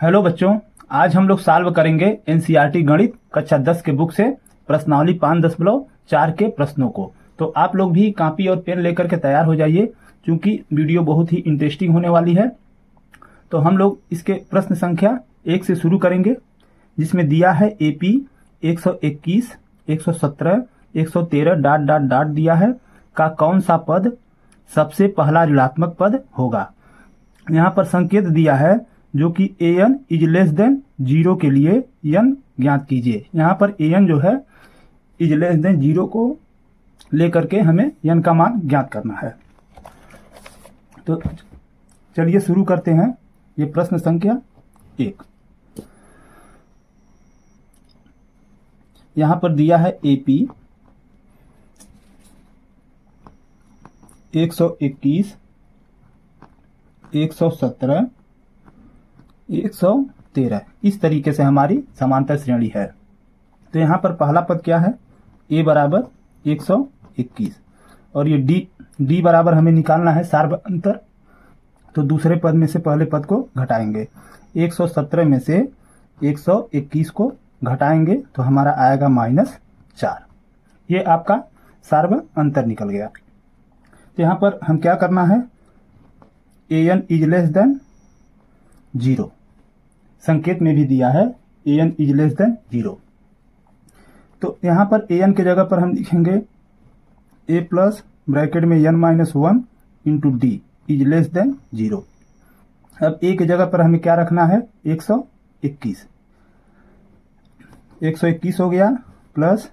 Hello बच्चों, आज हम लोग सॉल्व करेंगे एनसीईआरटी गणित कक्षा 10 के बुक से प्रश्नावली 5.4 के प्रश्नों को। तो आप लोग भी कॉपी और पेन लेकर के तैयार हो जाइए, क्योंकि वीडियो बहुत ही इंटरेस्टिंग होने वाली है। तो हम लोग इसके प्रश्न संख्या 1 से शुरू करेंगे, जिसमें दिया है एपी 121, 117, 113 डॉट डॉट डॉट दिया है का कौन सा पद सबसे पहला ऋणात्मक पद होगा। यहाँ पर संकेत दिया है जो कि an इज लेस देन 0 के लिए n ज्ञात कीजिए। यहाँ पर an जो है इज लेस देन 0 को लेकर के हमें n का मान ज्ञात करना है। तो चलिए शुरू करते हैं। ये प्रश्न संख्या 1। यहाँ पर दिया है AP 121, 117, 113 इस तरीके से हमारी समांतर श्रेणी है। तो यहाँ पर पहला पद क्या है, a बराबर 121 और ये d बराबर हमें निकालना है सार्व अंतर। तो दूसरे पद में से पहले पद को घटाएंगे, 117 में से 121 को घटाएंगे तो हमारा आएगा -4। ये आपका सार्व अंतर निकल गया। तो यहाँ पर हम क्या करना है, an इज लेस देन 0, संकेत में भी दिया है an इज लेस देन 0। तो यहाँ पर an के जगह पर हम लिखेंगे a प्लस ब्रैकेट में n-1 into D is less than 0। अब a की जगह पर हमें क्या रखना है, 121 हो गया, प्लस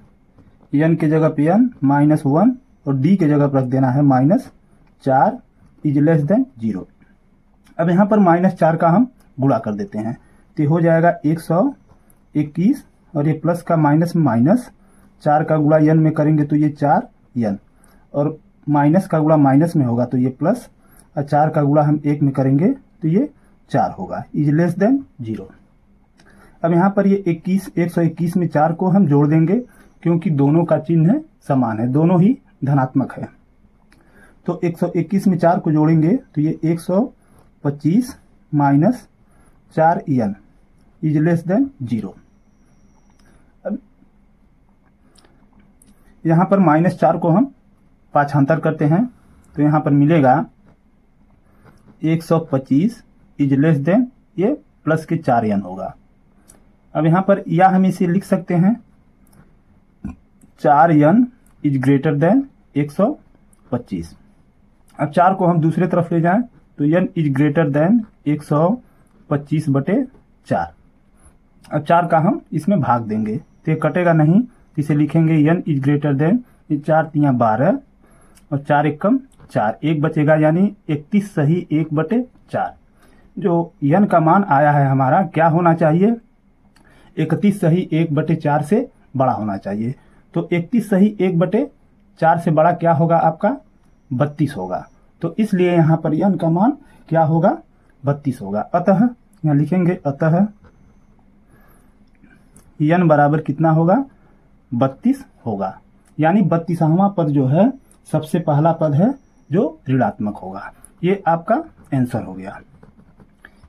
n के जगह पे n-1 और d के जगह पर रख देना है -4 इज लेस देन 0। अब यहाँ पर -4 का हम गुणा कर देते हैं, तो हो जाएगा 121 और ये प्लस का माइनस में माइनस, 4 का गुणा n में करेंगे तो ये 4n और माइनस का गुणा माइनस में होगा तो ये प्लस, और 4 का गुणा हम 1 में करेंगे तो ये 4 होगा इज लेस देन 0। अब यहाँ पर ये 121 में 4 को हम जोड़ देंगे, क्योंकि दोनों का चिन्ह समान है, दोनों ही धनात्मक है। तो 121 में 4 को जोड़ेंगे तो ये 125 minus 4n is less than 0। अब यहाँ पर -4 को हम पाछांतर करते हैं तो यहाँ पर मिलेगा 125 इज लेस देन ये प्लस के 4n होगा। अब यहाँ पर या हम इसे लिख सकते हैं 4n इज ग्रेटर देन 125। अब 4 को हम दूसरे तरफ ले जाएं तो n इज ग्रेटर देन 125/4। अब 4 का हम इसमें भाग देंगे तो ये कटेगा नहीं, तो इसे लिखेंगे n इज ग्रेटर देन 4 तिया 12 और 4 एकम 4, 1 बचेगा यानी 31 सही 1/4। जो n का मान आया है हमारा क्या होना चाहिए, 31 सही 1/4 से बड़ा होना चाहिए। तो 31 सही 1/4 से बड़ा क्या होगा, आपका 32 होगा। तो इसलिए यहाँ पर n का मान क्या होगा, 32 होगा। अतः यहाँ लिखेंगे अतः n बराबर कितना होगा, 32 होगा। यानी 32वां पद जो है सबसे पहला पद है जो ऋणात्मक होगा। ये आपका आंसर हो गया।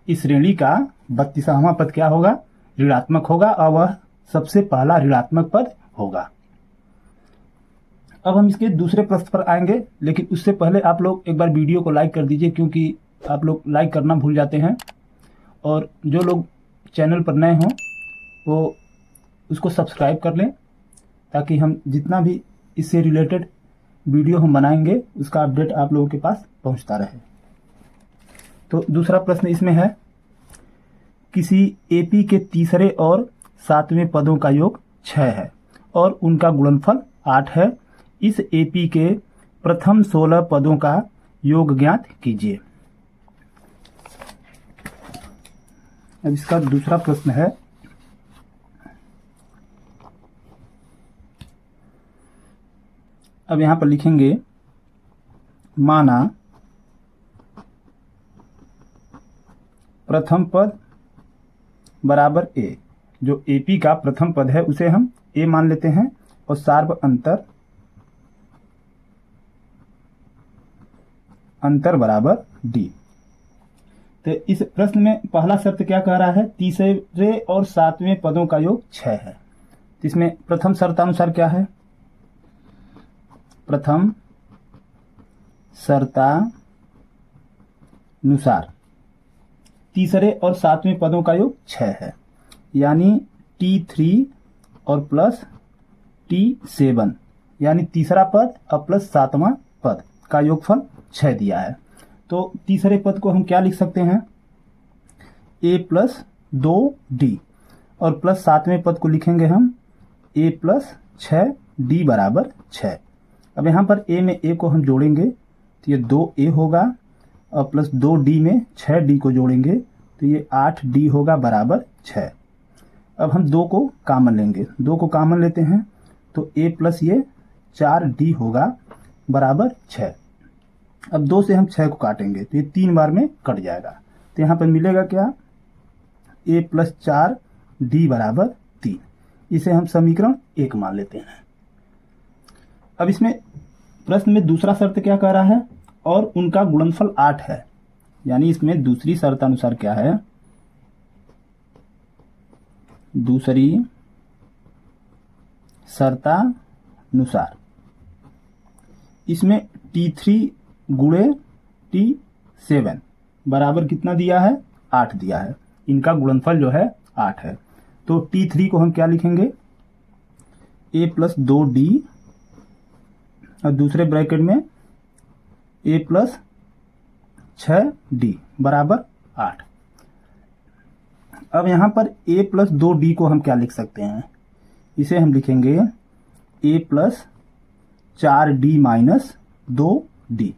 इस श्रेणी का 32वां पद क्या होगा, ऋणात्मक होगा और वह सबसे पहला ऋणात्मक पद होगा। अब हम इसके दूसरे प्रश्न पर आएंगे, लेकिन उससे पहले आप लोग एक बार वीडियो को लाइक कर दीजिए, क्योंकि आप लोग लाइक करना भूल जाते हैं। और जो लोग चैनल पर नए हों वो उसको सब्सक्राइब कर लें, ताकि हम जितना भी इससे रिलेटेड वीडियो हम बनाएंगे उसका अपडेट आप लोगों के पास पहुंचता रहे। तो दूसरा प्रश्न इसमें है, किसी एपी के तीसरे और 7वें पदों का योग 6 है और उनका गुणनफल 8 है। इस एपी के प्रथम 16 पदों का योग ज्ञात कीजिए। अब इसका दूसरा प्रश्न है, अब यहां पर लिखेंगे माना प्रथम पद बराबर a। जो एपी का प्रथम पद है उसे हम a मान लेते हैं और सार्व अंतर बराबर d। तो इस प्रश्न में पहला शर्त क्या कह रहा है, तीसरे और सातवें पदों का योग 6 है। तो इसमें प्रथम शर्तानुसार क्या है, प्रथम शर्तानुसार तीसरे और सातवें पदों का योग 6 है, यानी T3 और प्लस T7, यानी तीसरा पद और प्लस सातवां पद का योगफल 6 दिया है। तो तीसरे पद को हम क्या लिख सकते हैं, a प्लस 2d, और प्लस सातवें पद को लिखेंगे हम a प्लस 6d बराबर 6। अब यहाँ पर a में a को हम जोड़ेंगे तो ये 2a होगा, और प्लस 2d में 6d को जोड़ेंगे तो ये 8d होगा बराबर 6। अब हम 2 को कॉमन लेंगे, 2 को कॉमन लेते हैं तो a प्लस ये 4d होगा बराबर 6। अब 2 से हम 6 को काटेंगे तो ये 3 बार में कट जाएगा, तो यहाँ पर मिलेगा क्या, a प्लस 4d बराबर 3। इसे हम समीकरण 1 मान लेते हैं। अब इसमें प्रश्न में दूसरा शर्त क्या कह रहा है, और उनका गुणनफल 8 है, यानी इसमें दूसरी शर्त अनुसार क्या है, दूसरी शर्तानुसार इसमें T3 गुणे T7 बराबर कितना दिया है, 8 दिया है। इनका गुणनफल जो है 8 है। तो T3 को हम क्या लिखेंगे, a प्लस 2d, और दूसरे ब्रैकेट में a प्लस 6d बराबर 8। अब यहाँ पर a प्लस 2d को हम क्या लिख सकते हैं, इसे हम लिखेंगे a plus 4d minus 2d,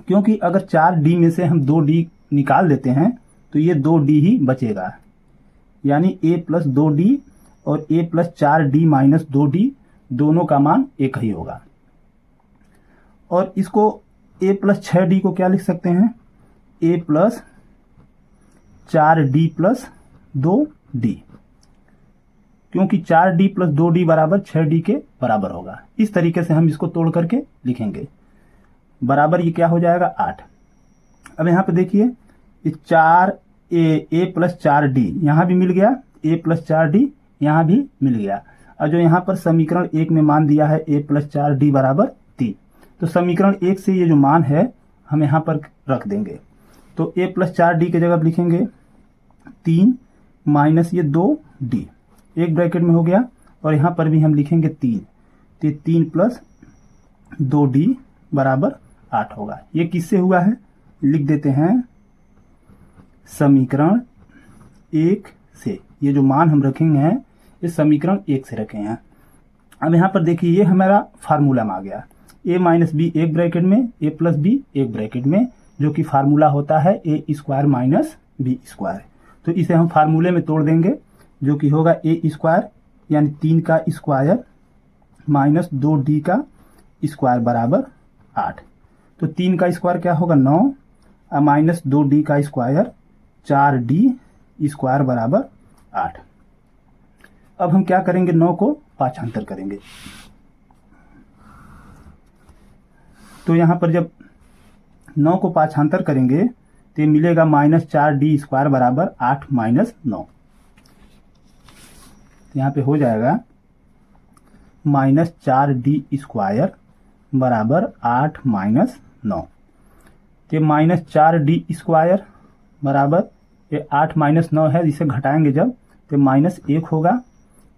क्योंकि अगर 4d में से हम 2d निकाल देते हैं तो ये 2d ही बचेगा, यानी a प्लस 2d और a plus 4d minus 2d दोनों का मान एक ही होगा। और इसको a प्लस 6d को क्या लिख सकते हैं, a plus 4d plus 2d, क्योंकि 4d प्लस 2d बराबर 6d के बराबर होगा। इस तरीके से हम इसको तोड़ करके लिखेंगे, बराबर ये क्या हो जाएगा 8। अब यहाँ पे देखिए, ये 4a प्लस 4d यहाँ भी मिल गया, a प्लस 4d यहाँ भी मिल गया, और जो यहाँ पर समीकरण 1 में मान दिया है a प्लस 4d बराबर 3, तो समीकरण 1 से ये जो मान है हम यहाँ पर रख देंगे। तो a प्लस 4d की जगह लिखेंगे 3 माइनस ये 2d, एक ब्रैकेट में हो गया, और यहाँ पर भी हम लिखेंगे 3, तो 3 प्लस 2d बराबर 8 होगा। ये किससे हुआ है, लिख देते हैं समीकरण 1 से। ये जो मान हम रखेंगे हैं ये समीकरण 1 से रखे हैं। अब यहाँ पर देखिए, ये हमारा फार्मूला में आ गया, a माइनस बी एक ब्रैकेट में, a प्लस बी एक ब्रैकेट में, जो कि फार्मूला होता है a square minus B square. तो इसे हम फार्मूले में तोड़ देंगे, जो कि होगा a स्क्वायर यानी 3 का स्क्वायर माइनस 2d का स्क्वायर बराबर 8। तो 3 का स्क्वायर क्या होगा 9, माइनस 2d का स्क्वायर 4d स्क्वायर बराबर 8। अब हम क्या करेंगे, 9 को पांचांतर करेंगे। तो यहाँ पर जब 9 को पांचांतर करेंगे तो ये मिलेगा माइनस 4d स्क्वायर बराबर 8 माइनस 9। यहाँ पे हो जाएगा माइनस 4d स्क्वायर बराबर 8 माइनस 9। तो माइनस 4d स्क्वायर बराबर ये 8 माइनस 9 है, इसे घटाएंगे जब तो माइनस 1 होगा,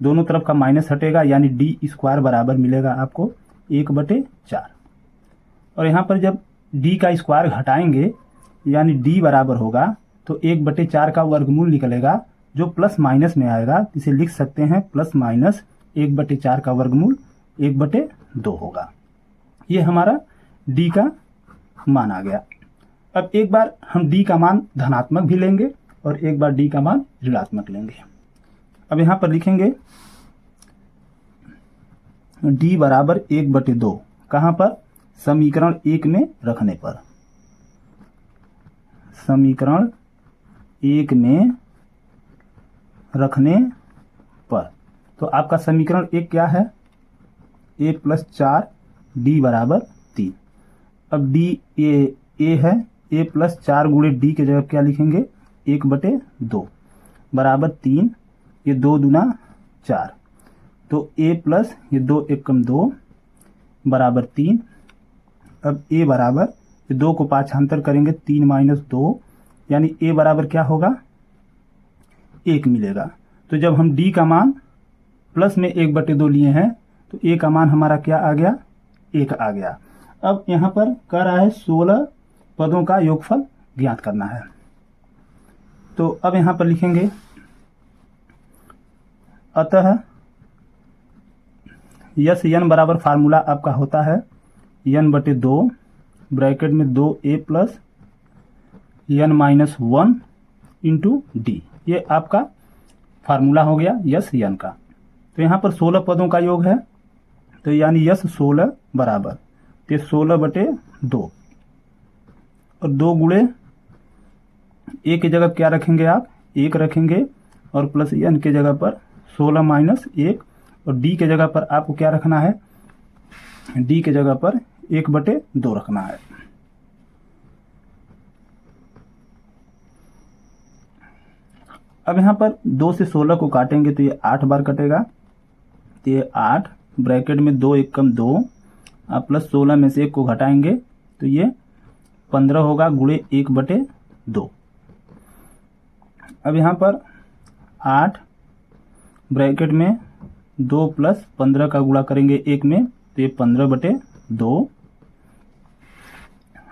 दोनों तरफ का माइनस हटेगा, यानी d स्क्वायर बराबर मिलेगा आपको 1/4। और यहाँ पर जब d का स्क्वायर घटाएंगे यानी d बराबर होगा तो 1/4 का वर्गमूल निकलेगा, जो प्लस माइनस में आएगा, इसे लिख सकते हैं प्लस माइनस 1/4 का वर्गमूल 1/2 होगा। ये हमारा d का मान आ गया। अब एक बार हम d का मान धनात्मक भी लेंगे और एक बार d का मान ऋणात्मक लेंगे। अब यहाँ पर लिखेंगे d बराबर 1/2, कहाँ पर, समीकरण 1 में रखने पर, समीकरण 1 में रखने पर। तो आपका समीकरण 1 क्या है, a प्लस 4d बराबर 3। अब d a है, ए प्लस 4 गुणे डी के जगह क्या लिखेंगे 1/2 बराबर 3, ये 2 दूना 4, तो ए प्लस ये 2 एकम 2 बराबर 3। अब ए बराबर 2 को पाछांतर करेंगे 3 माइनस 2, यानी ए बराबर क्या होगा 1 मिलेगा। तो जब हम डी का मान प्लस में 1/2 लिए हैं तो ए का मान हमारा क्या आ गया 1 आ गया। अब यहाँ पर कह रहा है 16 पदों का योगफल ज्ञात करना है। तो अब यहाँ पर लिखेंगे अतः यस n बराबर फार्मूला आपका होता है n/2 ब्रैकेट में 2a plus n-1 into D, ये आपका फार्मूला हो गया यस n का। तो यहाँ पर 16 पदों का योग है, तो यानी यस 16 बराबर 16/2 और 2 गुणे ए की जगह क्या रखेंगे आप 1 रखेंगे और प्लस n के जगह पर 16 माइनस 1 और डी के जगह पर आपको क्या रखना है डी के जगह पर 1/2 रखना है। अब यहाँ पर 2 से 16 को काटेंगे तो ये 8 बार कटेगा, तो ये 8 ब्रैकेट में 2 एकम 2 आप प्लस 16 में से 1 को घटाएंगे तो ये 15 होगा गुणे 1/2। अब यहाँ पर 8 ब्रैकेट में 2 प्लस 15 का गुणा करेंगे 1 में तो ये 15/2।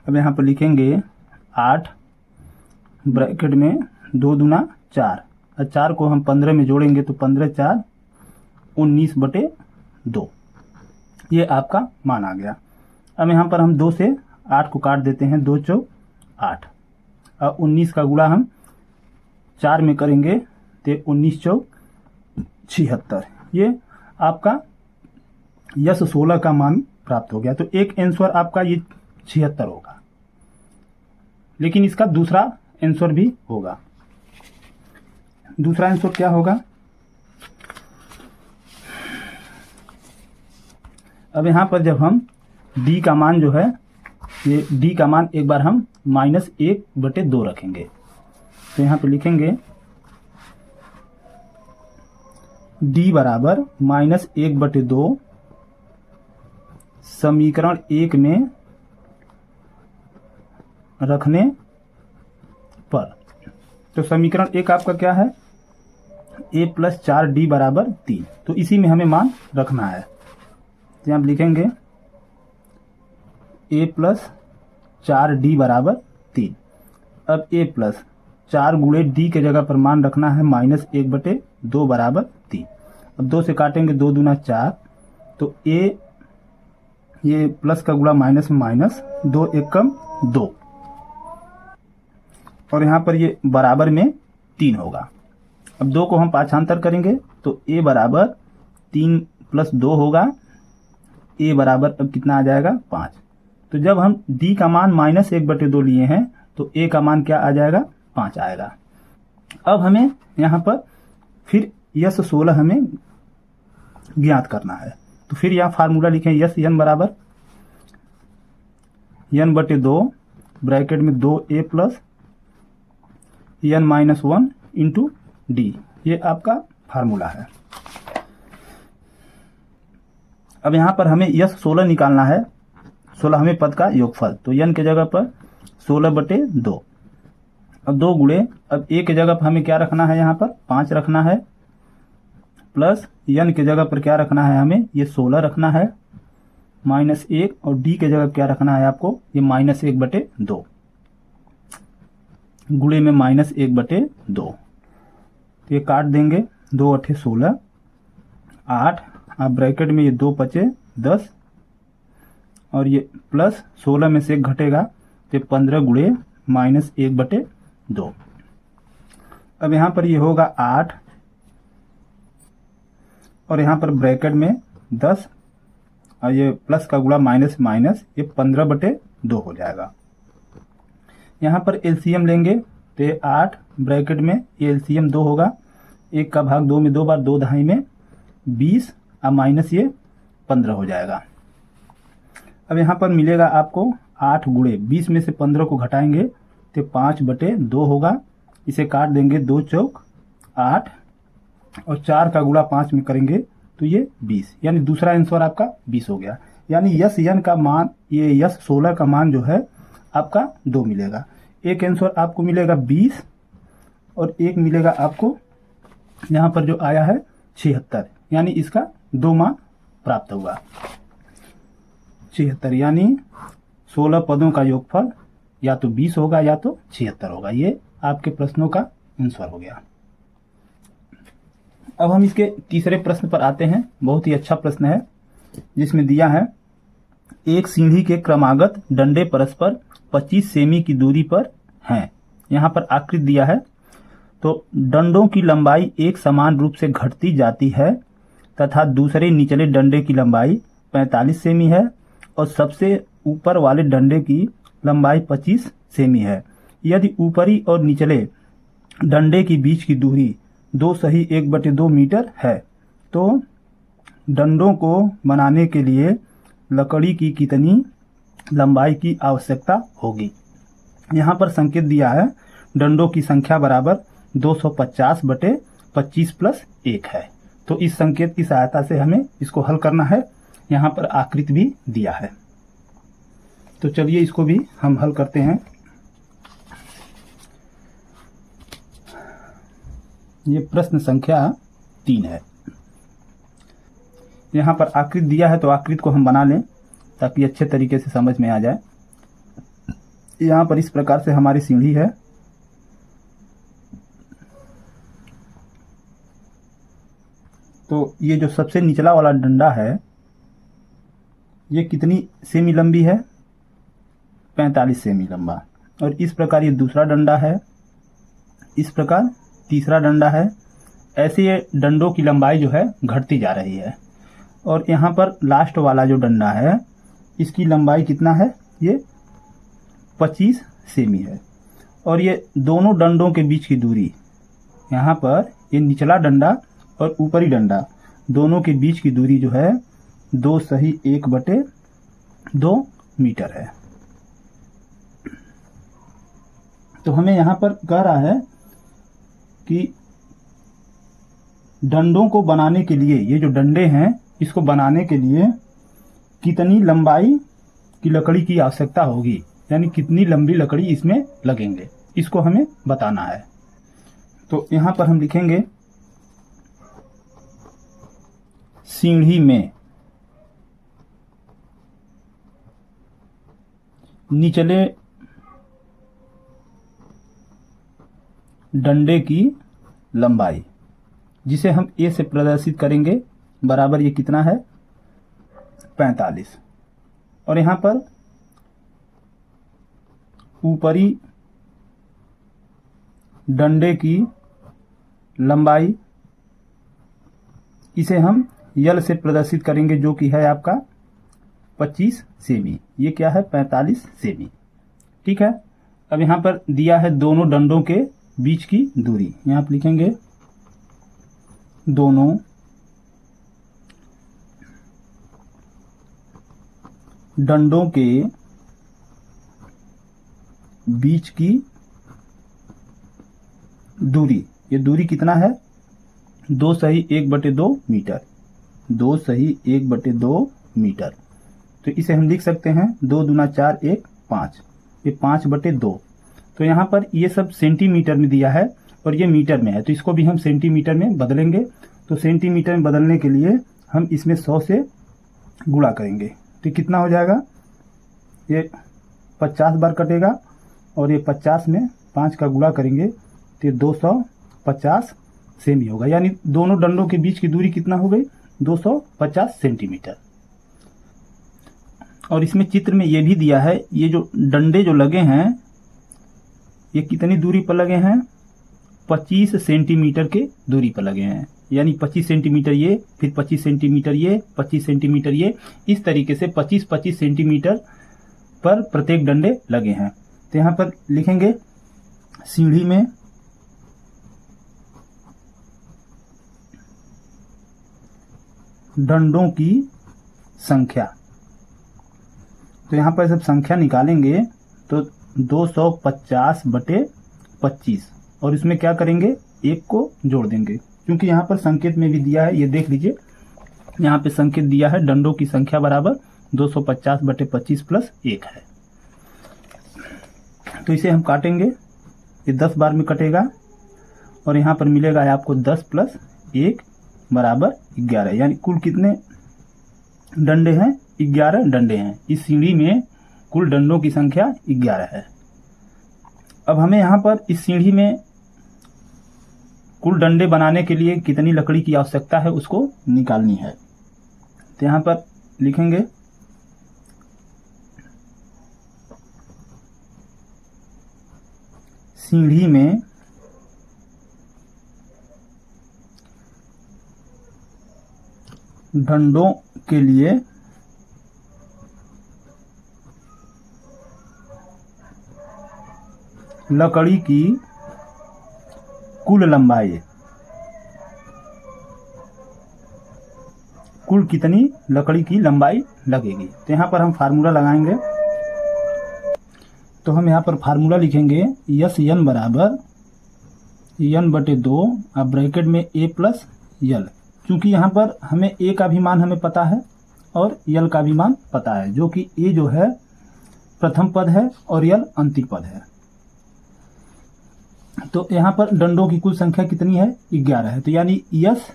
अब यहाँ पर लिखेंगे 8 ब्रैकेट में 2 दूना 4 और 4 को हम 15 में जोड़ेंगे तो 15×4 19/2, ये आपका मान आ गया। अब यहाँ पर हम 2 से 8 को काट देते हैं, 2 चौक 8 और 19 का गुणा हम 4 में करेंगे तो 19 चौक 76, ये आपका यस 16 का मान प्राप्त हो गया। तो एक आंसर आपका ये 76 होगा, लेकिन इसका दूसरा आंसर भी होगा। दूसरा आंसर क्या होगा, अब यहाँ पर जब हम d का मान जो है ये d का मान एक बार हम -1/2 रखेंगे तो यहाँ पे लिखेंगे d बराबर -1/2 समीकरण 1 में रखने पर। तो समीकरण 1 आपका क्या है a प्लस 4d बराबर 3, तो इसी में हमें मान रखना है। तो यहाँ लिखेंगे a प्लस 4d बराबर 3। अब a प्लस 4 गुणे d के जगह पर मान रखना है -1/2 बराबर 3। अब 2 से काटेंगे 2 दूना 4, तो a ये प्लस का गुणा माइनस में माइनस 2 एकम 2 और यहाँ पर ये बराबर में 3 होगा। अब 2 को हम पाछांतर करेंगे तो a बराबर 3 + 2 होगा, a बराबर अब कितना आ जाएगा 5। तो जब हम d का मान -1/2 लिए हैं तो a का मान क्या आ जाएगा 5 आएगा। अब हमें यहाँ पर फिर यस 16 हमें ज्ञात करना है, तो फिर यहाँ फार्मूला लिखें यस n बराबर n/2 ब्रैकेट में 2a plus n-1 into D, ये आपका फार्मूला है। अब यहाँ पर हमें यस 16 निकालना है, 16 हमें पद का योगफल, तो n के जगह पर 16/2। अब 2 गुणे, अब a के जगह पर हमें क्या रखना है, यहाँ पर 5 रखना है, प्लस n के जगह पर क्या रखना है, हमें ये 16 रखना है, -1 और d के जगह क्या रखना है आपको, ये -1/2 गुणे में -1/2। तो ये काट देंगे, 2 × 8 = 16, 8 आप ब्रैकेट में ये 2 × 5 = 10 और ये प्लस 16 में से 1 घटेगा तो 15 गुणे -1/2। अब यहाँ पर ये होगा 8 और यहाँ पर ब्रैकेट में 10 और ये प्लस का गुणा माइनस माइनस, ये 15/2 हो जाएगा। यहाँ पर एलसीएम लेंगे तो ये 8 ब्रैकेट में ये एलसीएम 2 होगा, 1 का भाग 2 में 2 बार, 2 दहाई में 20 और माइनस ये 15 हो जाएगा। अब यहाँ पर मिलेगा आपको 8 गुणे 20 में से 15 को घटाएंगे तो 5/2 होगा। इसे काट देंगे, 2 चौक 8 और 4 का गुणा 5 में करेंगे तो ये 20, यानी दूसरा आंसर आपका 20 हो गया। यानी यस एन का मान, ये यस 16 का मान जो है आपका 2 मिलेगा। एक आंसर आपको मिलेगा 20 और एक मिलेगा आपको यहाँ पर जो आया है 76, यानी इसका 2 मान प्राप्त हुआ। 76 यानी 16 पदों का योगफल या तो 20 होगा या तो 76 होगा। ये आपके प्रश्नों का आंसर हो गया। अब हम इसके तीसरे प्रश्न पर आते हैं। बहुत ही अच्छा प्रश्न है, जिसमें दिया है एक सीढ़ी के क्रमागत डंडे परस्पर 25 सेमी की दूरी पर हैं। यहाँ पर आकृति दिया है, तो डंडों की लंबाई एक समान रूप से घटती जाती है तथा दूसरे निचले डंडे की लंबाई 45 सेमी है और सबसे ऊपर वाले डंडे की लंबाई 25 सेमी है। यदि ऊपरी और निचले डंडे के बीच की दूरी 2 सही 1/2 मीटर है, तो डंडों को बनाने के लिए लकड़ी की कितनी लंबाई की आवश्यकता होगी। यहाँ पर संकेत दिया है डंडों की संख्या बराबर 250/25 + 1 है। तो इस संकेत की सहायता से हमें इसको हल करना है। यहाँ पर आकृति भी दिया है, तो चलिए इसको भी हम हल करते हैं। ये प्रश्न संख्या 3 है। यहाँ पर आकृति दिया है, तो आकृति को हम बना लें ताकि अच्छे तरीके से समझ में आ जाए। यहाँ पर इस प्रकार से हमारी सीढ़ी है। तो ये जो सबसे निचला वाला डंडा है, ये कितनी सेमी लंबी है? 45 सेमी लंबा। और इस प्रकार ये दूसरा डंडा है, इस प्रकार तीसरा डंडा है। ऐसे ये डंडों की लंबाई जो है घटती जा रही है। और यहाँ पर लास्ट वाला जो डंडा है, इसकी लंबाई कितना है? ये 25 सेमी है। और ये दोनों डंडों के बीच की दूरी, यहाँ पर ये निचला डंडा और ऊपरी डंडा दोनों के बीच की दूरी जो है 2 सही 1/2 मीटर है। तो हमें यहाँ पर कह रहा है कि डंडों को बनाने के लिए, ये जो डंडे हैं इसको बनाने के लिए कितनी लंबाई की लकड़ी की आवश्यकता होगी, यानी कितनी लंबी लकड़ी इसमें लगेंगे, इसको हमें बताना है। तो यहाँ पर हम लिखेंगे सीढ़ी में निचले डंडे की लंबाई, जिसे हम ए से प्रदर्शित करेंगे, बराबर ये कितना है? 45। और यहाँ पर ऊपरी डंडे की लंबाई, इसे हम यल से प्रदर्शित करेंगे, जो कि है आपका 25 सेमी। ये क्या है? 45 सेमी। ठीक है। अब यहाँ पर दिया है दोनों डंडों के बीच की दूरी। यहाँ पर लिखेंगे दोनों डंडों के बीच की दूरी, ये दूरी कितना है? 2 सही 1/2 मीटर। 2 सही 1/2 मीटर। तो इसे हम लिख सकते हैं 2 दूना 4 1 5, ये 5/2। तो यहाँ पर ये सब सेंटीमीटर में दिया है और ये मीटर में है, तो इसको भी हम सेंटीमीटर में बदलेंगे। तो सेंटीमीटर में बदलने के लिए हम इसमें 100 से गुणा करेंगे, तो कितना हो जाएगा? ये 50 बार कटेगा और ये 50 में 5 का गुणा करेंगे तो ये 250 सेमी होगा। यानी दोनों डंडों के बीच की दूरी कितना हो गई? 250 सेंटीमीटर। और इसमें चित्र में ये भी दिया है, ये जो डंडे जो लगे हैं ये कितनी दूरी पर लगे हैं? 25 सेंटीमीटर के दूरी पर लगे हैं। यानी 25 सेंटीमीटर ये, फिर 25 सेंटीमीटर ये, 25 सेंटीमीटर ये, इस तरीके से 25-25 सेंटीमीटर पर प्रत्येक डंडे लगे हैं। तो यहाँ पर लिखेंगे सीढ़ी में डंडों की संख्या। तो यहाँ पर जब संख्या निकालेंगे तो 250/25 और इसमें क्या करेंगे, 1 को जोड़ देंगे, क्योंकि यहाँ पर संकेत में भी दिया है, ये देख लीजिए यहाँ पे संकेत दिया है डंडों की संख्या बराबर 250/25 + 1 है। तो इसे हम काटेंगे, ये 10 बार में कटेगा और यहाँ पर मिलेगा आपको 10 + 1 = 11, यानी कुल कितने डंडे हैं, 11 डंडे हैं। इस सीढ़ी में कुल डंडों की संख्या 11 है। अब हमें यहाँ पर इस सीढ़ी में कुल डंडे बनाने के लिए कितनी लकड़ी की आवश्यकता है उसको निकालनी है। तो यहाँ पर लिखेंगे सीढ़ी में डंडों के लिए लकड़ी की कुल लंबाई, कुल कितनी लकड़ी की लंबाई लगेगी। तो यहाँ पर हम फार्मूला लगाएंगे, तो हम यहाँ पर फार्मूला लिखेंगे यस एन बराबर n/2 अब ब्रैकेट में a + l, क्योंकि यहाँ पर हमें a का भी मान हमें पता है और l का भी मान पता है, जो कि a जो है प्रथम पद है और l अंतिम पद है। तो यहाँ पर डंडों की कुल संख्या कितनी है, 11 है। तो यानी यस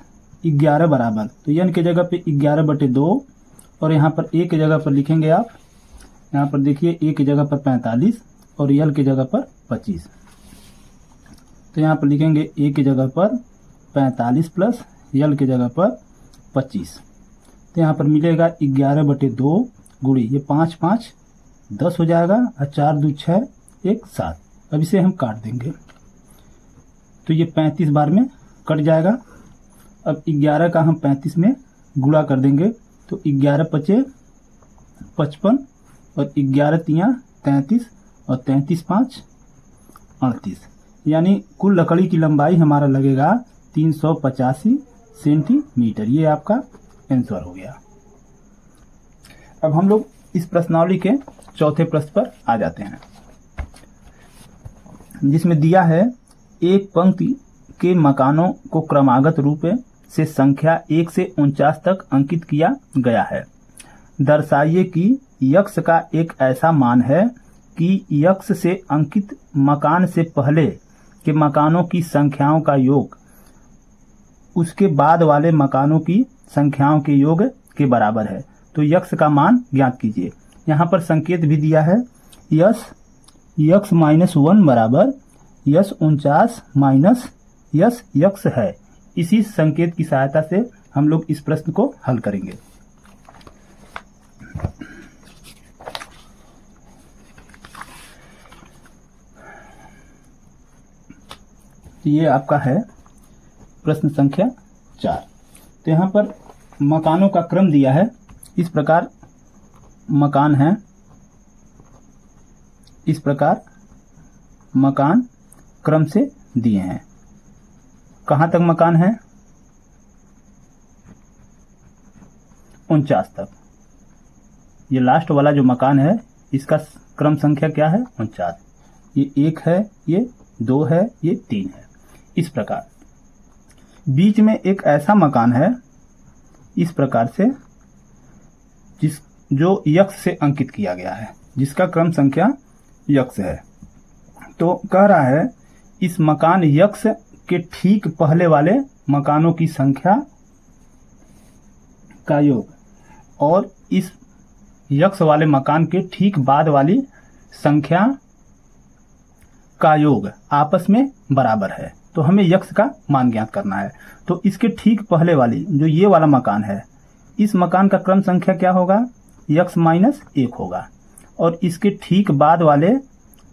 11 बराबर, तो n के जगह पे 11/2 और यहाँ पर a के जगह पर लिखेंगे आप, यहाँ पर देखिए a की जगह पर 45 और l की जगह पर 25। तो यहाँ पर लिखेंगे a की जगह पर 45 + l की जगह पर 25। तो यहाँ पर मिलेगा 11/2 गुणी ये 5 5 10 हो जाएगा और 4 2 6 1 7। अब इसे हम काट देंगे तो ये 35 बार में कट जाएगा। अब 11 का हम 35 में गुणा कर देंगे तो 11 × 5 = 55 और 11 × 3 = 33 और 33 × 5 = 38, यानी कुल लकड़ी की लंबाई हमारा लगेगा 385 सेंटीमीटर। ये आपका आंसर हो गया। अब हम लोग इस प्रश्नावली के चौथे प्रश्न पर आ जाते हैं, जिसमें दिया है एक पंक्ति के मकानों को क्रमागत रूप से संख्या 1 से 49 तक अंकित किया गया है। दर्शाइए कि यक्ष का एक ऐसा मान है कि यक्ष से अंकित मकान से पहले के मकानों की संख्याओं का योग उसके बाद वाले मकानों की संख्याओं के योग के बराबर है। तो यक्ष का मान ज्ञात कीजिए। यहाँ पर संकेत भी दिया है यस यक्ष -1 बराबर यस 49 माइनस यस यक्ष है। इसी संकेत की सहायता से हम लोग इस प्रश्न को हल करेंगे। ये आपका है प्रश्न संख्या 4। तो यहाँ पर मकानों का क्रम दिया है, इस प्रकार मकान है, इस प्रकार मकान क्रम से दिए हैं। कहाँ तक मकान है, 49 तक। ये लास्ट वाला जो मकान है इसका क्रम संख्या क्या है, 49। ये 1 है, ये 2 है, ये 3 है। इस प्रकार बीच में एक ऐसा मकान है इस प्रकार से जो यक्ष से अंकित किया गया है, जिसका क्रम संख्या यक्ष है। तो कह रहा है इस मकान यक्ष के ठीक पहले वाले मकानों की संख्या का योग और इस यक्ष वाले मकान के ठीक बाद वाली संख्या का योग आपस में बराबर है। तो हमें यक्ष का मान ज्ञात करना है। तो इसके ठीक पहले वाली जो ये वाला मकान है, इस मकान का क्रम संख्या क्या होगा, यक्ष -1 होगा। और इसके ठीक बाद वाले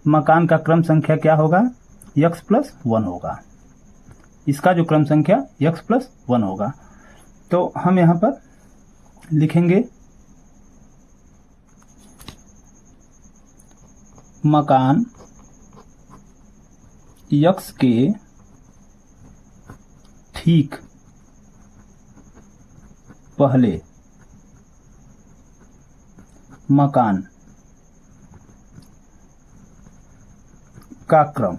मकान का क्रम संख्या क्या होगा, यक्ष +1 होगा। इसका जो क्रम संख्या यक्ष +1 होगा। तो हम यहाँ पर लिखेंगे मकान यक्ष के ठीक पहले मकान का क्रम।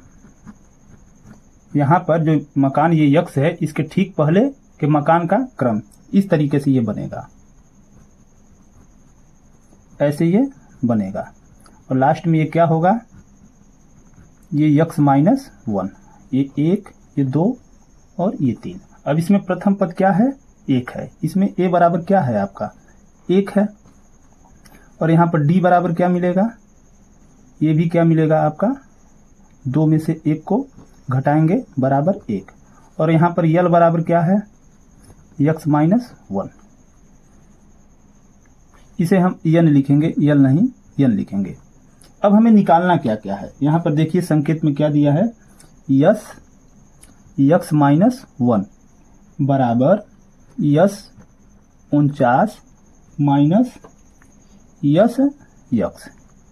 यहाँ पर जो मकान ये यक्स है, इसके ठीक पहले के मकान का क्रम, इस तरीके से ये बनेगा, ऐसे ये बनेगा। और लास्ट में ये क्या होगा, ये यक्स माइनस 1, ये 1, ये 2 और ये 3। अब इसमें प्रथम पद क्या है, 1 है। इसमें a बराबर क्या है आपका, 1 है। और यहाँ पर d बराबर क्या मिलेगा, ये भी क्या मिलेगा आपका, 2 में से 1 को घटाएंगे बराबर 1। और यहाँ पर यल बराबर क्या है, यक्स माइनस 1। इसे हम यन लिखेंगे, यल नहीं यन लिखेंगे। अब हमें निकालना क्या क्या है, यहाँ पर देखिए संकेत में क्या दिया है, यस यक्स माइनस 1 बराबर यस 49 माइनस यस यक्स,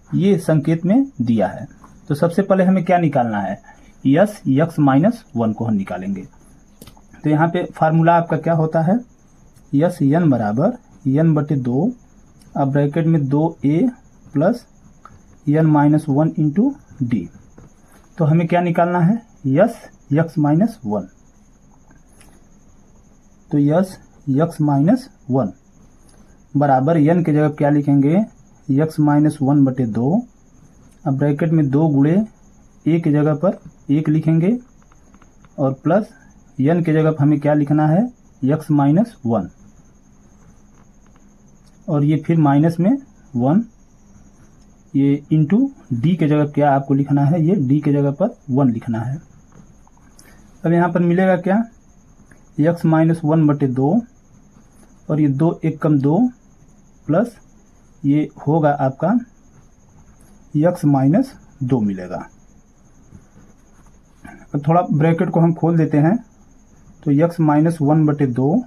ये संकेत में दिया है। तो सबसे पहले हमें क्या निकालना है, यस यक्स माइनस 1 को हम निकालेंगे। तो यहाँ पे फार्मूला आपका क्या होता है, यस यन बराबर यन बटे 2, अब ब्रैकेट में 2a प्लस यन माइनस 1 इंटू डी। तो हमें क्या निकालना है, यस यक्स माइनस 1। तो यस यक्स माइनस 1 बराबर यन की जगह क्या लिखेंगे, यक्स माइनस 1 बटे 2, अब ब्रैकेट में 2 गुणे a की जगह पर 1 लिखेंगे और प्लस यन की जगह पर हमें क्या लिखना है, यक्स माइनस 1, और ये फिर माइनस में 1, ये इंटू डी के जगह क्या आपको लिखना है, ये डी के जगह पर 1 लिखना है। अब यहाँ पर मिलेगा क्या, यक्स माइनस 1 बटे 2 और ये 2 1 कम 2 प्लस ये होगा आपका यक्स माइनस 2 मिलेगा। अब थोड़ा ब्रैकेट को हम खोल देते हैं, तो यक्स माइनस 1 बटे 2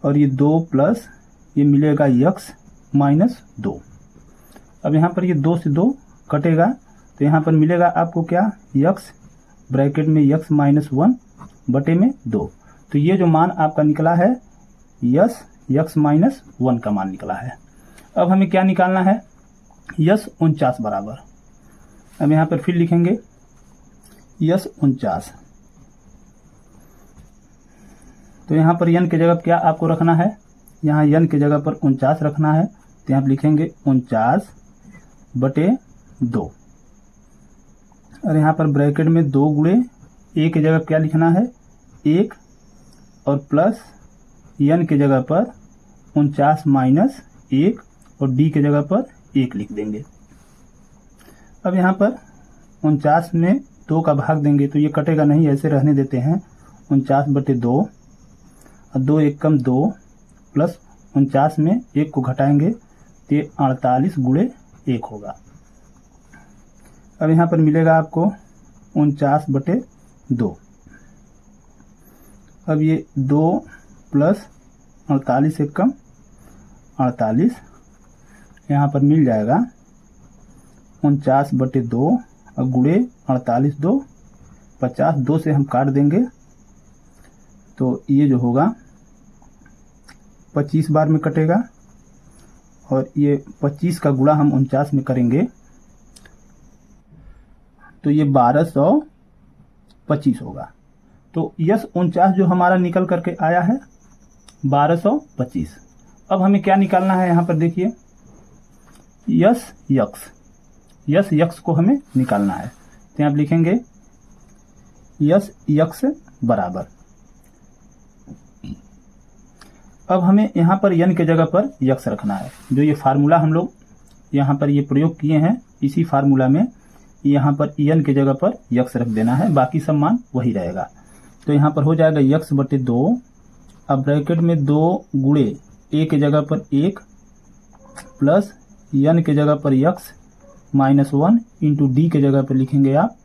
और ये 2 प्लस ये मिलेगा यक्स माइनस 2। अब यहाँ पर ये 2 से 2 कटेगा, तो यहाँ पर मिलेगा आपको क्या, यक्स ब्रैकेट में यक्स माइनस 1 बटे में 2। तो ये जो मान आपका निकला है, यस यक्स माइनस 1 का मान निकला है। अब हमें क्या निकालना है, यस 49 बराबर, अब यहाँ पर फिर लिखेंगे यस 49। तो यहाँ पर यन की जगह क्या आपको रखना है, यहाँ यन की जगह पर 49 रखना है। तो यहाँ पर लिखेंगे 49 बटे 2 और यहाँ पर ब्रैकेट में 2 गुणे a की जगह क्या लिखना है, 1 और प्लस यन की जगह पर 49 माइनस 1 और d की जगह पर 1 लिख देंगे। अब यहाँ पर 49 में 2 का भाग देंगे तो ये कटेगा नहीं, ऐसे रहने देते हैं। 49 बटे 2 और 2 1 कम 2 प्लस 49 में 1 को घटाएंगे तो 48 गुणे 1 होगा। अब यहाँ पर मिलेगा आपको 49 बटे 2। अब ये 2 प्लस 48 एक कम 48, यहाँ पर मिल जाएगा 49 बटे 2 और गुणे 48 2 50, 2 से हम काट देंगे तो ये जो होगा 25 बार में कटेगा और ये 25 का गुणा हम 49 में करेंगे तो ये 1225 होगा। तो यस 49 जो हमारा निकल करके आया है 1225। अब हमें क्या निकालना है, यहाँ पर देखिए यस यक्स को हमें निकालना है। तो यहाँ लिखेंगे यस यक्स बराबर, अब हमें यहाँ पर यन के जगह पर यक्स रखना है। जो ये फार्मूला हम लोग यहाँ पर ये प्रयोग किए हैं, इसी फार्मूला में यहाँ पर यन के जगह पर यक्स रख देना है, बाकी सब मान वही रहेगा। तो यहाँ पर हो जाएगा यक्स बटे 2, अब ब्रैकेट में 2 गुणे ए के जगह पर 1 प्लस यन के जगह पर यक्स माइनस 1 इंटू डी के जगह पर लिखेंगे आप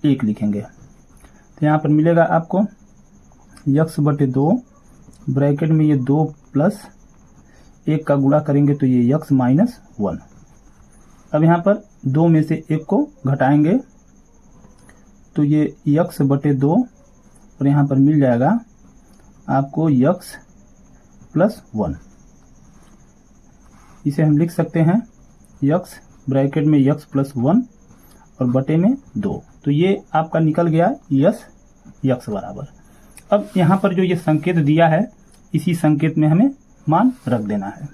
1 लिखेंगे। तो यहाँ पर मिलेगा आपको यक्स बटे 2, ब्रैकेट में ये 2 प्लस 1 का गुणा करेंगे तो ये यक्स माइनस 1। अब यहाँ पर 2 में से 1 को घटाएंगे तो ये यक्स बटे 2 और यहाँ पर मिल जाएगा आपको यक्स प्लस 1। इसे हम लिख सकते हैं यक्स ब्रैकेट में यक्स प्लस 1 और बटे में 2। तो ये आपका निकल गया यस यक्स बराबर। अब यहाँ पर जो ये संकेत दिया है इसी संकेत में हमें मान रख देना है।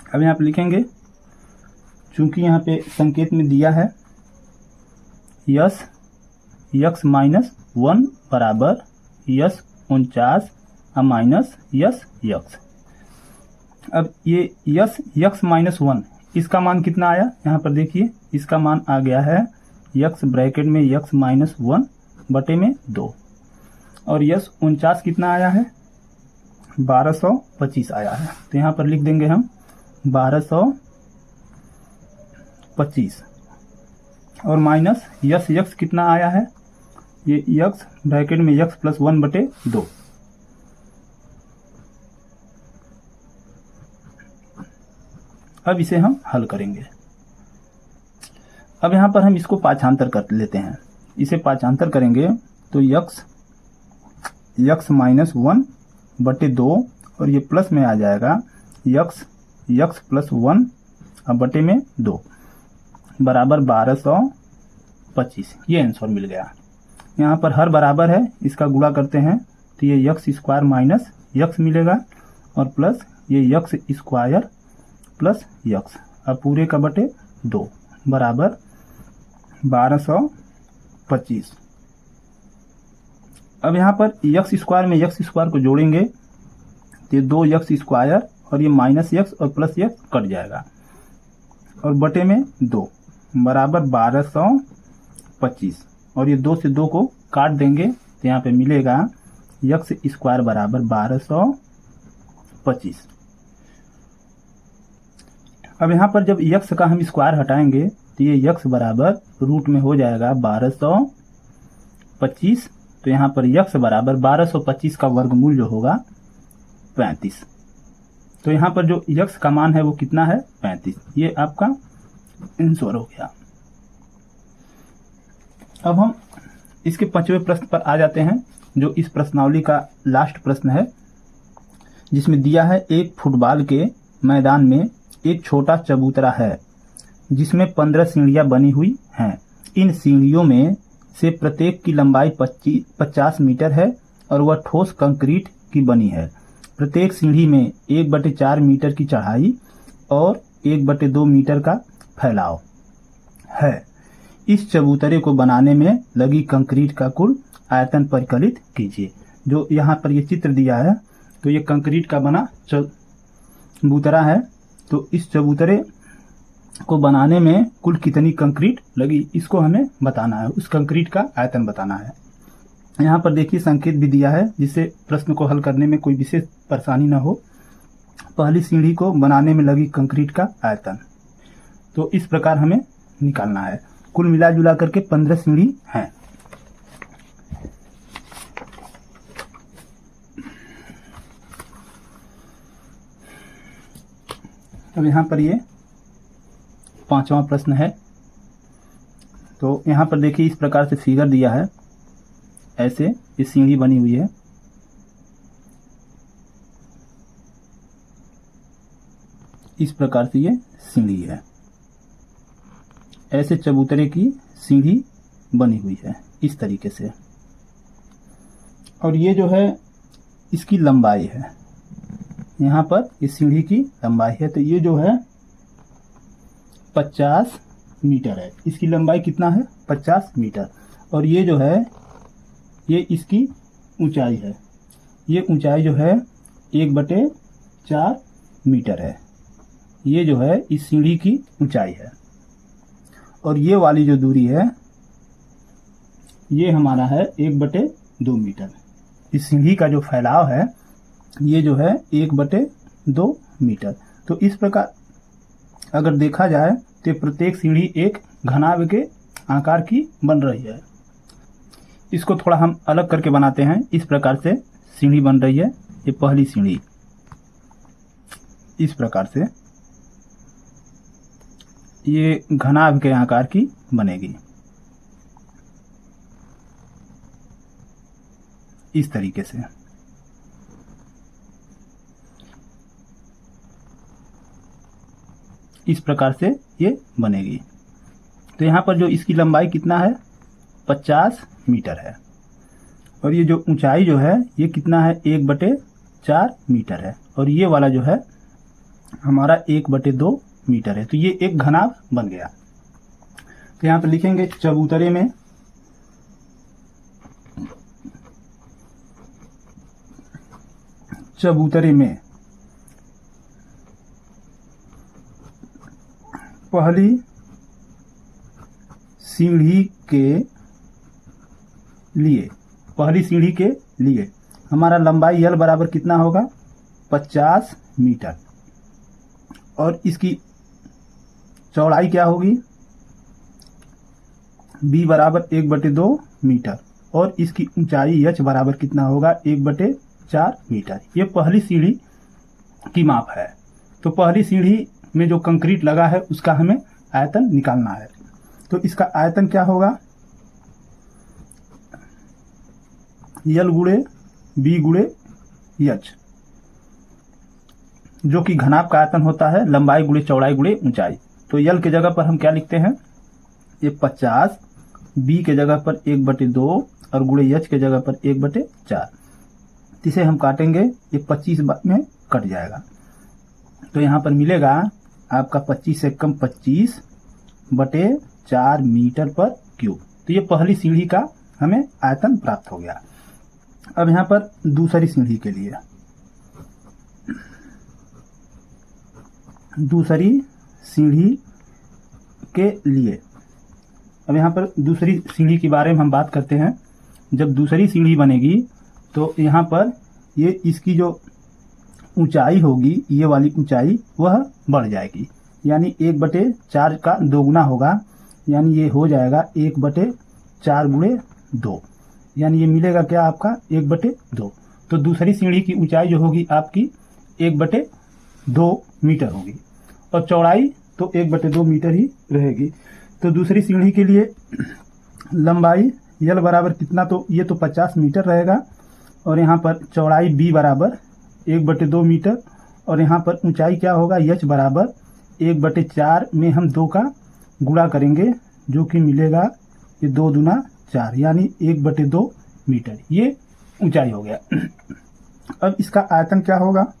अब यहाँ पे लिखेंगे, चूंकि यहाँ पे संकेत में दिया है यस यक्स माइनस 1 बराबर यस 49 माइनस यस यक्स। अब ये यस यक्स माइनस 1 इसका मान कितना आया, यहाँ पर देखिए इसका मान आ गया है यक्स ब्रैकेट में यक्स माइनस 1 बटे में 2, और यस 49 कितना आया है 1225 आया है। तो यहाँ पर लिख देंगे हम 1225 और माइनस यस यक्स कितना आया है, ये यक्स ब्रैकेट में यक्स प्लस 1 बटे 2। अब इसे हम हल करेंगे। अब यहाँ पर हम इसको पाछांतर कर लेते हैं। इसे पाछांतर करेंगे तो यक्स माइनस 1 बटे 2 और ये प्लस में आ जाएगा यक्स प्लस 1 बटे में 2 बराबर 1225। ये आंसर मिल गया। यहाँ पर हर बराबर है, इसका गुणा करते हैं तो ये यक्स स्क्वायर माइनस यक्स मिलेगा और प्लस ये यक्स स्क्वायर प्लस यक्स, अब पूरे का बटे 2 बराबर 1225। अब यहाँ पर यक्स स्क्वायर में यक्स स्क्वायर को जोड़ेंगे तो ये 2 यक्स स्क्वायर और ये माइनस यक्स और प्लस यक्स कट जाएगा और बटे में 2 बराबर 1225, और ये 2 से 2 को काट देंगे तो यहाँ पे मिलेगा यक्स स्क्वायर बराबर 1225। अब यहाँ पर जब यक्स का हम स्क्वायर हटाएंगे तो ये यक्स बराबर रूट में हो जाएगा 1225। तो यहाँ पर यक्स बराबर 1225 का वर्गमूल जो होगा 35। तो यहाँ पर जो यक्स का मान है वो कितना है 35। ये आपका आंसर हो गया। अब हम इसके 5वें प्रश्न पर आ जाते हैं, जो इस प्रश्नावली का लास्ट प्रश्न है, जिसमें दिया है एक फुटबॉल के मैदान में एक छोटा चबूतरा है जिसमें 15 सीढ़ियां बनी हुई हैं। इन सीढ़ियों में से प्रत्येक की लंबाई 50 मीटर है और वह ठोस कंक्रीट की बनी है। प्रत्येक सीढ़ी में 1/4 मीटर की चढ़ाई और 1/2 मीटर का फैलाव है। इस चबूतरे को बनाने में लगी कंक्रीट का कुल आयतन परिकलित कीजिए। जो यहाँ पर ये चित्र दिया है तो ये कंक्रीट का बना चबूतरा है। तो इस चबूतरे को बनाने में कुल कितनी कंक्रीट लगी, इसको हमें बताना है, उस कंक्रीट का आयतन बताना है। यहाँ पर देखिए संकेत भी दिया है जिससे प्रश्न को हल करने में कोई विशेष परेशानी न हो। पहली सीढ़ी को बनाने में लगी कंक्रीट का आयतन, तो इस प्रकार हमें निकालना है। कुल मिला जुला करके 15 सीढ़ी हैं। अब यहाँ पर ये 5वां प्रश्न है। तो यहाँ पर देखिए इस प्रकार से फिगर दिया है, ऐसे ये सीढ़ी बनी हुई है। इस प्रकार से ये सीढ़ी है, ऐसे चबूतरे की सीढ़ी बनी हुई है इस तरीके से। और ये जो है इसकी लंबाई है, यहाँ पर इस सीढ़ी की लंबाई है। तो ये जो है 50 मीटर है, इसकी लंबाई कितना है 50 मीटर। और ये जो है ये इसकी ऊंचाई है, ये ऊंचाई जो है 1/4 मीटर है। ये जो है इस सीढ़ी की ऊंचाई है। और ये वाली जो दूरी है ये हमारा है 1/2 मीटर। इस सीढ़ी का जो फैलाव है ये जो है 1/2 मीटर। तो इस प्रकार अगर देखा जाए तो प्रत्येक सीढ़ी एक घनाभ के आकार की बन रही है। इसको थोड़ा हम अलग करके बनाते हैं। इस प्रकार से सीढ़ी बन रही है, ये पहली सीढ़ी इस प्रकार से ये घनाभ के आकार की बनेगी इस तरीके से। इस प्रकार से ये बनेगी। तो यहाँ पर जो इसकी लंबाई कितना है 50 मीटर है और ये जो ऊंचाई जो है ये कितना है 1/4 मीटर है और ये वाला जो है हमारा 1/2 मीटर है। तो ये एक घनाभ बन गया। तो यहाँ पर लिखेंगे चबूतरे में पहली सीढ़ी के लिए हमारा लंबाई यल बराबर कितना होगा 50 मीटर और इसकी चौड़ाई क्या होगी b बराबर 1/2 मीटर और इसकी ऊंचाई h बराबर कितना होगा 1/4 मीटर। ये पहली सीढ़ी की माप है। तो पहली सीढ़ी में जो कंक्रीट लगा है उसका हमें आयतन निकालना है। तो इसका आयतन क्या होगा यल गुणे b गुणे h, जो कि घनाभ का आयतन होता है लंबाई गुणे चौड़ाई गुणे ऊंचाई। तो यल के जगह पर हम क्या लिखते हैं ये 50, b के जगह पर 1/2 और गुणे h के जगह पर 1/4। इसे हम काटेंगे ये 25 में कट जाएगा। तो यहाँ पर मिलेगा आपका 25 से कम 25/4 मीटर पर क्यूब। तो ये पहली सीढ़ी का हमें आयतन प्राप्त हो गया। अब यहाँ पर दूसरी सीढ़ी के लिए अब यहाँ पर दूसरी सीढ़ी के बारे में हम बात करते हैं। जब दूसरी सीढ़ी बनेगी तो यहाँ पर ये इसकी जो ऊंचाई होगी ये वाली ऊंचाई वह बढ़ जाएगी, यानी 1/4 का दोगुना होगा, यानी ये हो जाएगा 1/4 गुणे 2, यानी ये मिलेगा क्या आपका 1/2। तो दूसरी सीढ़ी की ऊंचाई जो होगी आपकी 1/2 मीटर होगी और चौड़ाई तो 1/2 मीटर ही रहेगी। तो दूसरी सीढ़ी के लिए लंबाई यल बराबर कितना, तो ये तो 50 मीटर रहेगा और यहाँ पर चौड़ाई b बराबर 1/2 मीटर और यहाँ पर ऊंचाई क्या होगा h बराबर 1/4 में हम 2 का गुणा करेंगे जो कि मिलेगा ये 2 दूना 4 यानी 1/2 मीटर ये ऊंचाई हो गया। अब इसका आयतन क्या होगा,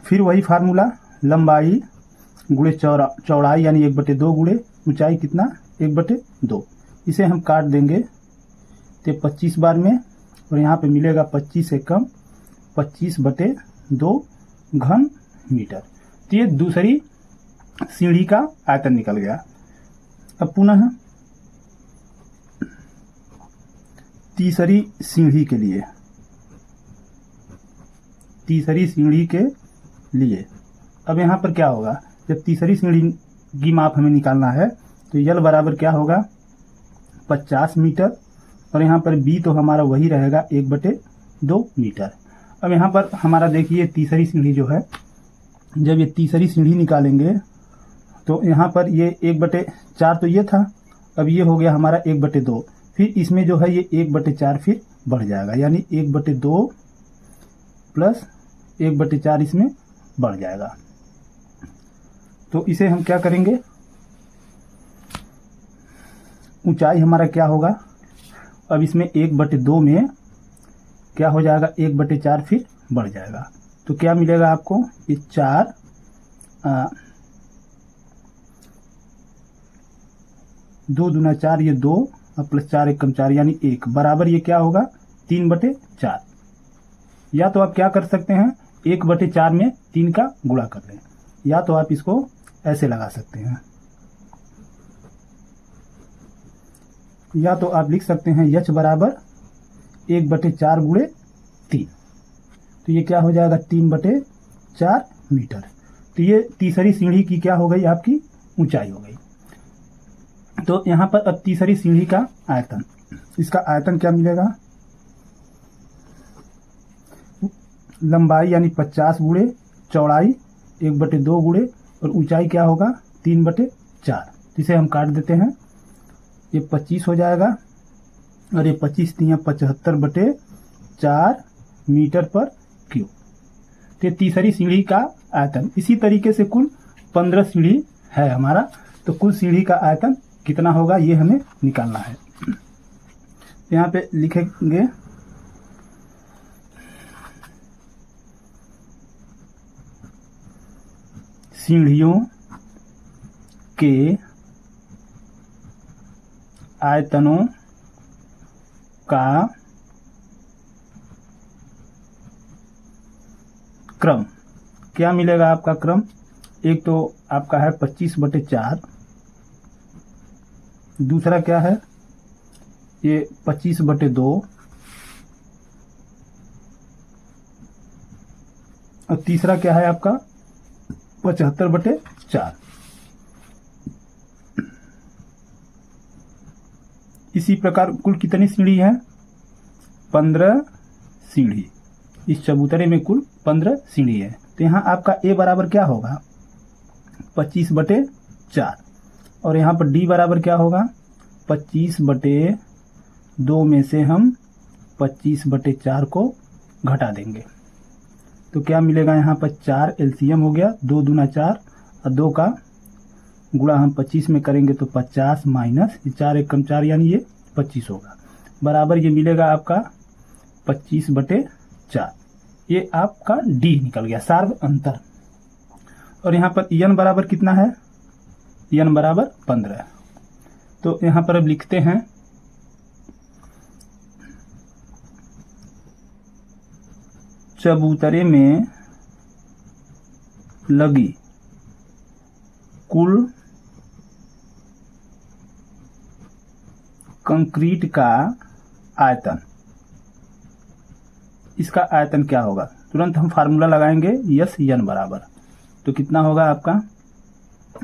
फिर वही फार्मूला लंबाई गुणे चौड़ाई यानी 1/2 गुणे ऊंचाई कितना 1/2। इसे हम काट देंगे तो 25 बार में और यहाँ पे मिलेगा 25 से कम 25/2 घन मीटर। तो ये दूसरी सीढ़ी का आयतन निकल गया। अब पुनः तीसरी सीढ़ी के लिए अब यहाँ पर क्या होगा, जब तीसरी सीढ़ी की माप हमें निकालना है तो यल बराबर क्या होगा 50 मीटर और यहाँ पर b तो हमारा वही रहेगा 1/2 मीटर। अब यहाँ पर हमारा देखिए तीसरी सीढ़ी जो है, जब ये तीसरी सीढ़ी निकालेंगे तो यहाँ पर ये 1/4 तो ये था, अब ये हो गया हमारा 1/2, फिर इसमें जो है ये 1/4 फिर बढ़ जाएगा, यानी 1/2 प्लस 1/4 इसमें बढ़ जाएगा। तो इसे हम क्या करेंगे, ऊंचाई हमारा क्या होगा, अब इसमें 1/2 में क्या हो जाएगा 1/4 फिर बढ़ जाएगा। तो क्या मिलेगा आपको, ये 4 2 दूना 4 ये 2 और प्लस 4 1 कम 4 यानी 1 बराबर ये क्या होगा 3/4। या तो आप क्या कर सकते हैं 1/4 में 3 का गुणा कर लें, या तो आप इसको ऐसे लगा सकते हैं, या तो आप लिख सकते हैं h बराबर 1/4 गुणे 3। तो ये क्या हो जाएगा 3/4 मीटर। तो ये तीसरी सीढ़ी की क्या हो गई आपकी ऊंचाई हो गई। तो यहाँ पर अब तीसरी सीढ़ी का आयतन, इसका आयतन क्या मिलेगा, लंबाई यानी 50 गुणे चौड़ाई 1/2 गुणे और ऊंचाई क्या होगा 3/4। इसे हम काट देते हैं, ये 25 हो जाएगा और ये 25 3 75/4 मीटर पर क्यूब। तो तीसरी सीढ़ी का आयतन। इसी तरीके से कुल 15 सीढ़ी है हमारा, तो कुल सीढ़ी का आयतन कितना होगा ये हमें निकालना है। यहाँ पे लिखेंगे सीढ़ियों के आयतनों का क्रम। क्या मिलेगा आपका क्रम? एक तो आपका है 25/4, दूसरा क्या है ये 25/2, और तीसरा क्या है आपका 75/4। इसी प्रकार कुल कितनी सीढ़ी है? 15 सीढ़ी। इस चबूतरे में कुल 15 सीढ़ी है। तो यहाँ आपका ए बराबर क्या होगा? 25/4, और यहाँ पर डी बराबर क्या होगा? 25/2 में से हम 25/4 को घटा देंगे, तो क्या मिलेगा यहाँ पर? 4 एलसीएम हो गया, 2 दूना 4, और 2 का गुणा हम 25 में करेंगे तो 50 माइनस 4 एकम 4 यानी ये 25 होगा, बराबर ये मिलेगा आपका 25/4। ये आपका डी निकल गया, सार्व अंतर। और यहाँ पर n बराबर कितना है? n बराबर 15। तो यहाँ पर अब लिखते हैं चबूतरे में लगी कुल कंक्रीट का आयतन। इसका आयतन क्या होगा? तुरंत हम फार्मूला लगाएंगे, यस n बराबर, तो कितना होगा आपका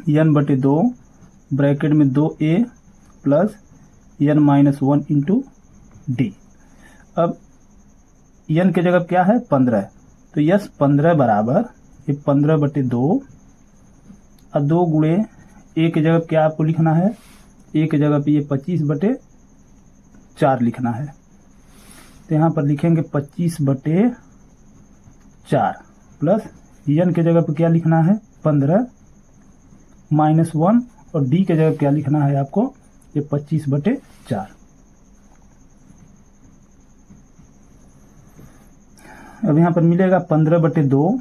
n/2 ब्रैकेट में 2a plus n-1 into D. अब n के जगह क्या है? 15, तो यस 15 बराबर ये 15/2 और 2 गुणे ए के जगह क्या आपको लिखना है? ए के जगह पे ये 25/4 लिखना है, तो यहाँ पर लिखेंगे 25/4 प्लस n के जगह पे क्या लिखना है? 15 -1, और डी के जगह क्या लिखना है आपको? ये 25/4। अब यहाँ पर मिलेगा 15/2,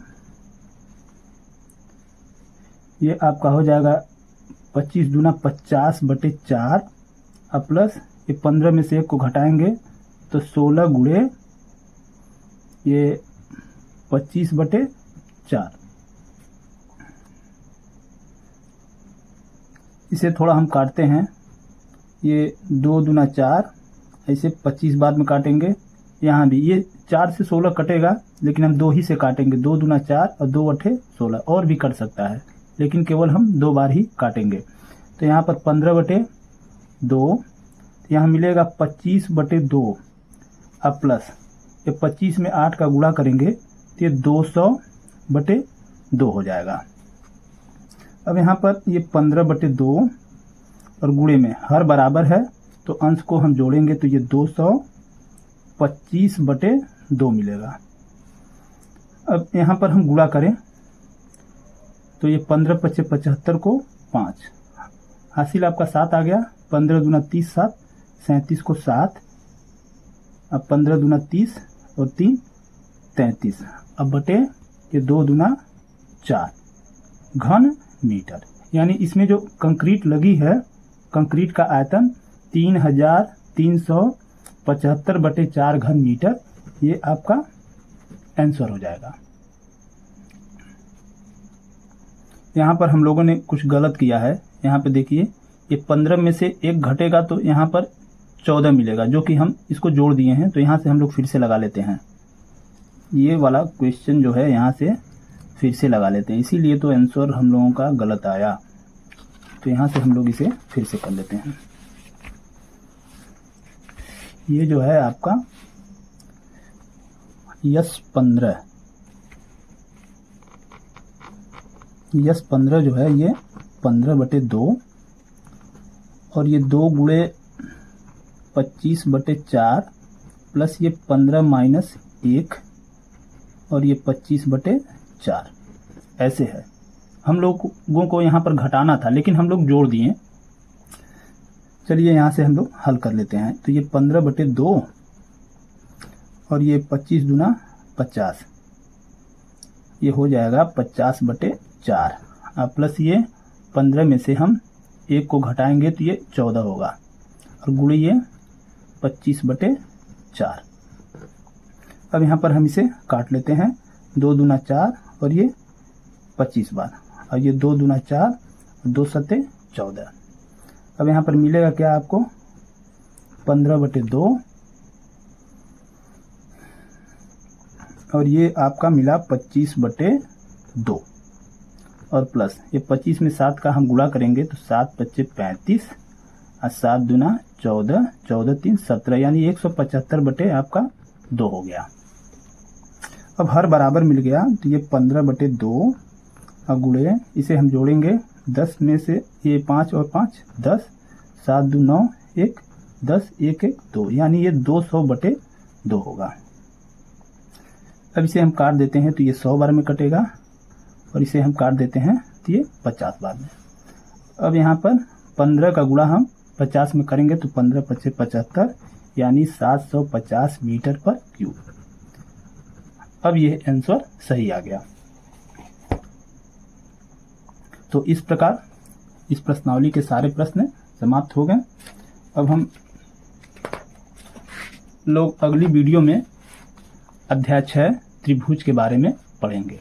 ये आपका हो जाएगा 25 दूना 50/4, और प्लस ये 15 में से 1 को घटाएंगे तो 16 गुणे ये 25/4। इसे थोड़ा हम काटते हैं, ये 2 दूना 4, ऐसे 25 बाद में काटेंगे। यहाँ भी ये 4 से 16 कटेगा, लेकिन हम 2 ही से काटेंगे, 2 दूना 4 और 2 अठे 16, और भी कट सकता है, लेकिन केवल हम 2 बार ही काटेंगे। तो यहाँ पर 15/2, यहाँ मिलेगा 25/2, अब प्लस ये 25 में 8 का गुणा करेंगे तो ये 200/2 हो जाएगा। अब यहाँ पर ये 15/2 और गुणे में हर बराबर है, तो अंश को हम जोड़ेंगे तो ये 225/2 मिलेगा। अब यहाँ पर हम गुणा करें तो ये 15×5 = 75 को 5 हासिल आपका 7 आ गया। 15 दूना 30 7, 37 को 7, अब 15 दूना 30 और 3 33, अब बटे ये 2 दूना 4 घन मीटर। यानी इसमें जो कंक्रीट लगी है, कंक्रीट का आयतन 3375/4 घन मीटर, ये आपका आंसर हो जाएगा। यहाँ पर हम लोगों ने कुछ गलत किया है। यहाँ पे देखिए ये 15 में से 1 घटेगा तो यहाँ पर 14 मिलेगा, जो कि हम इसको जोड़ दिए हैं, तो यहाँ से हम लोग फिर से लगा लेते हैं। ये वाला क्वेश्चन जो है यहाँ से फिर से लगा लेते हैं, इसीलिए तो आंसर हम लोगों का गलत आया। तो यहाँ से हम लोग इसे फिर से कर लेते हैं। ये जो है आपका यस 15 जो है ये 15/2 और ये 2 गुणे 25/4 प्लस ये 15 - 1 और ये 25/4 ऐसे है। हम लोगों को यहाँ पर घटाना था, लेकिन हम लोग जोड़ दिए। चलिए यहाँ से हम लोग हल कर लेते हैं। तो ये 15/2 और ये 25 दूना 50, ये हो जाएगा 50/4 प्लस ये 15 में से हम 1 को घटाएंगे तो ये 14 होगा, और गुणे ये 25/4। अब यहाँ पर हम इसे काट लेते हैं। 2 दूना 4 और ये 25 बार, और ये 2 दूना 4 और 2 सत्ते 14। अब यहाँ पर मिलेगा क्या आपको, 15/2 और ये आपका मिला 25/2, और प्लस ये 25 में 7 का हम गुणा करेंगे तो 7 × 5 = 35 और 7 दूना 14, 14 × 3 = 17, यानी 175 आपका 2 हो गया। अब हर बराबर मिल गया तो ये 15/2 और गुणे इसे हम जोड़ेंगे 10 में से ये 5 और 5 10, 7 दूना 9 1 10 1 1 2, यानी ये 200/2 होगा। अब इसे हम काट देते हैं तो ये 100 बार में कटेगा, और इसे हम काट देते हैं तो ये 50 बार में। अब यहाँ पर 15 का गुणा हम 50 में करेंगे तो 15 × 5 = 75, यानी 750 मीटर/क्यूब। अब ये आंसर सही आ गया। तो इस प्रकार इस प्रश्नावली के सारे प्रश्न समाप्त हो गए। अब हम लोग अगली वीडियो में अध्याय 6 त्रिभुज के बारे में पढ़ेंगे।